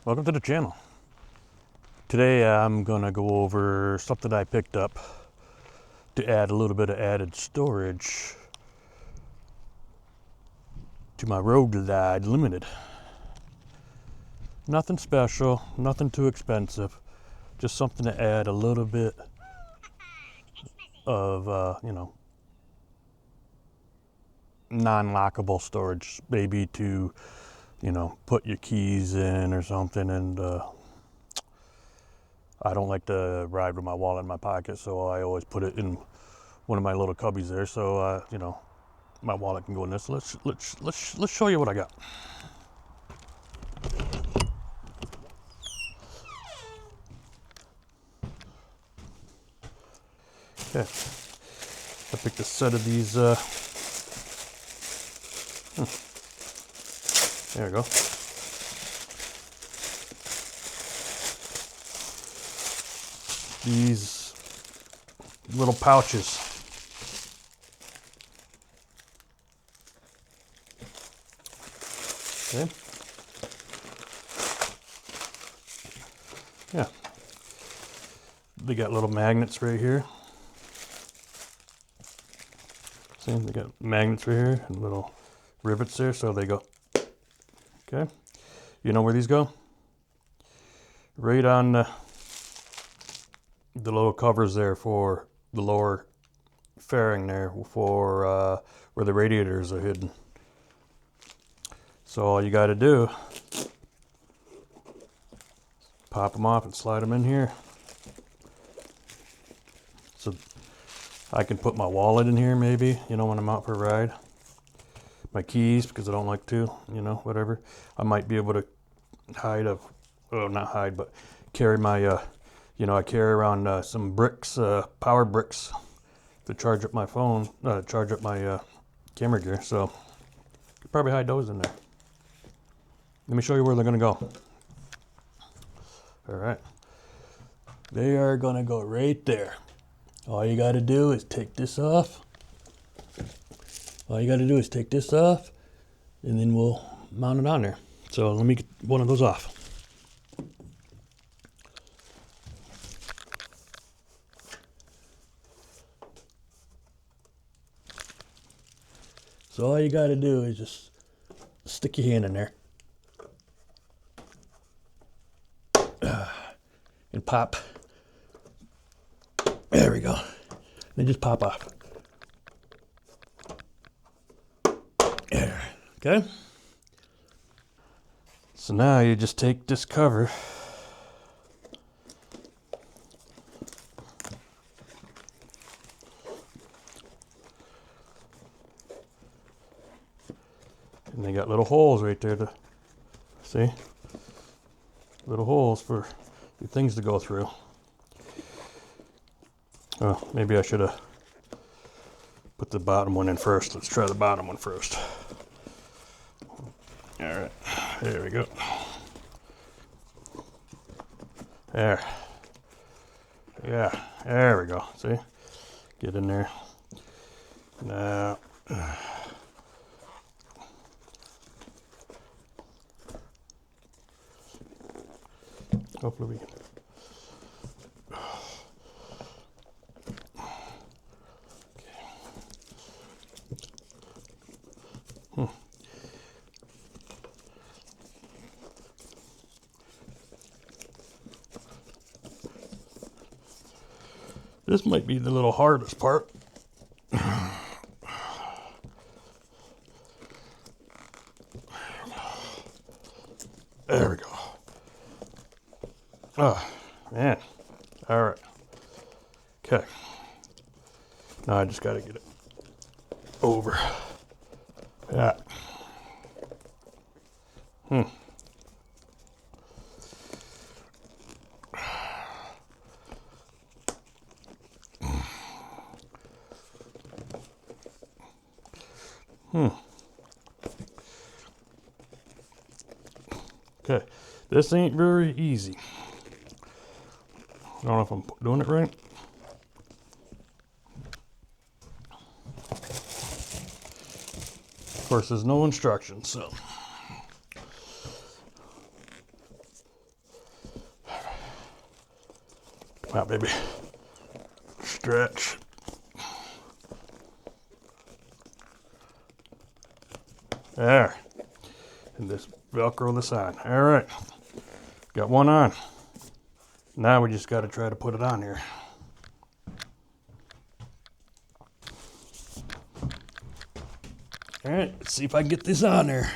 Welcome to the channel. Today I'm gonna go over something I picked up to add a little bit of added storage to my Road Glide Limited. Nothing special, nothing too expensive, just something to add a little bit of, non-lockable storage, maybe to, put your keys in or something. And I don't like to ride with my wallet in my pocket, so I always put it in one of my little cubbies there, so my wallet can go in this. Let's show you what I got. Okay, I picked a set of these. There we go. These little pouches. Okay. Yeah. They got little magnets right here. See, they got magnets right here and little rivets there, so they go. Okay. You know where these go? Right on the little covers there for the lower fairing there for where the radiators are hidden. So all you got to do, pop them off and slide them in here. So I can put my wallet in here maybe, when I'm out for a ride. My keys, because I don't like to, whatever. I might be able to not hide, but carry my, I carry around some bricks, power bricks to charge up my phone, charge up my camera gear. So could probably hide those in there. Let me show you where they're gonna go. All right. They are gonna go right there. All you gotta do is take this off. And then we'll mount it on there. So let me get one of those off. So all you got to do is just stick your hand in there and pop. There we go. Then just pop off. There. Okay. So now you just take this cover . And they got little holes right there to see. Little holes for your things to go through. Oh, maybe I should have put the bottom one in first. Let's try the bottom one first. All right, there we go. There. Yeah, there we go. See? Get in there. Now. Hopefully we can. This might be the little hardest part. There we go. Oh, man. All right. Okay. Now I just got to get it over. Yeah. Okay. This ain't very easy. I don't know if I'm doing it right. Of course, there's no instructions, so Come out, baby. Stretch. There. And just Velcro this on. All right. Got one on. Now we just got to try to put it on here. All right, let's see if I can get this on there.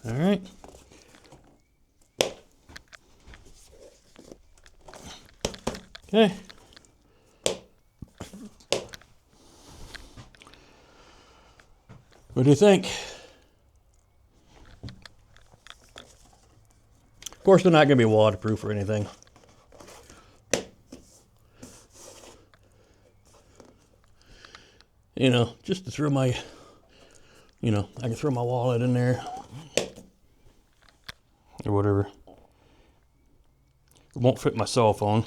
All right. Okay. What do you think? Of course, they're not going to be waterproof or anything. You know, just to throw my, you know, I can throw my wallet in there or whatever. It won't fit my cell phone.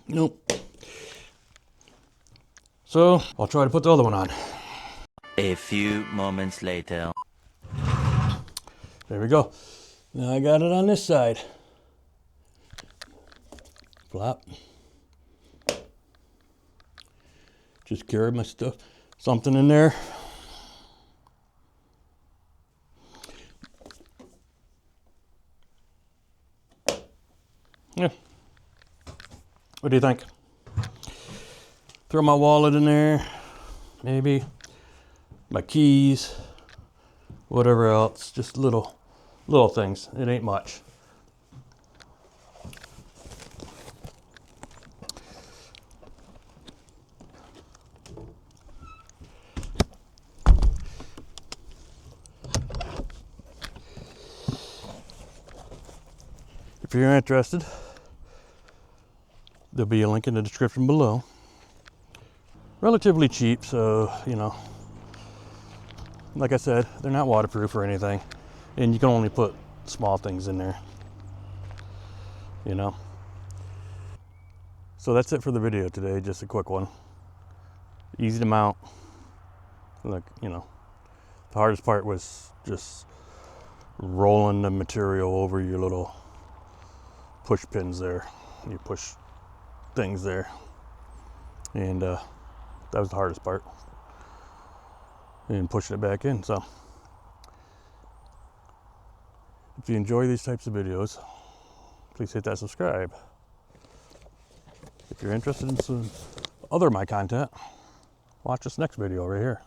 Nope. So I'll try to put the other one on. A few moments later. There we go. Now I got it on this side. Flap. Just carry my stuff. Something in there. Yeah. What do you think? Throw my wallet in there, maybe my keys, whatever else, just little things. It ain't much. If you're interested, there'll be a link in the description below. Relatively cheap, so, you know, like I said, they're not waterproof or anything, and you can only put small things in there, you know. So that's it for the video today, just a quick one. Easy to mount. Like, you know, the hardest part was just rolling the material over your little push pins there. You push things there, and that was the hardest part, and pushing it back in. So if you enjoy these types of videos, please hit that subscribe. If you're interested in some other of my content, watch this next video right here,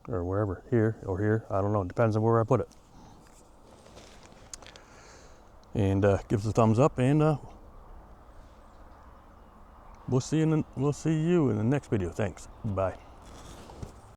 or wherever, here or here, I don't know, it depends on where I put it. And give us a thumbs up, and we'll see you in the next video. Thanks. Bye.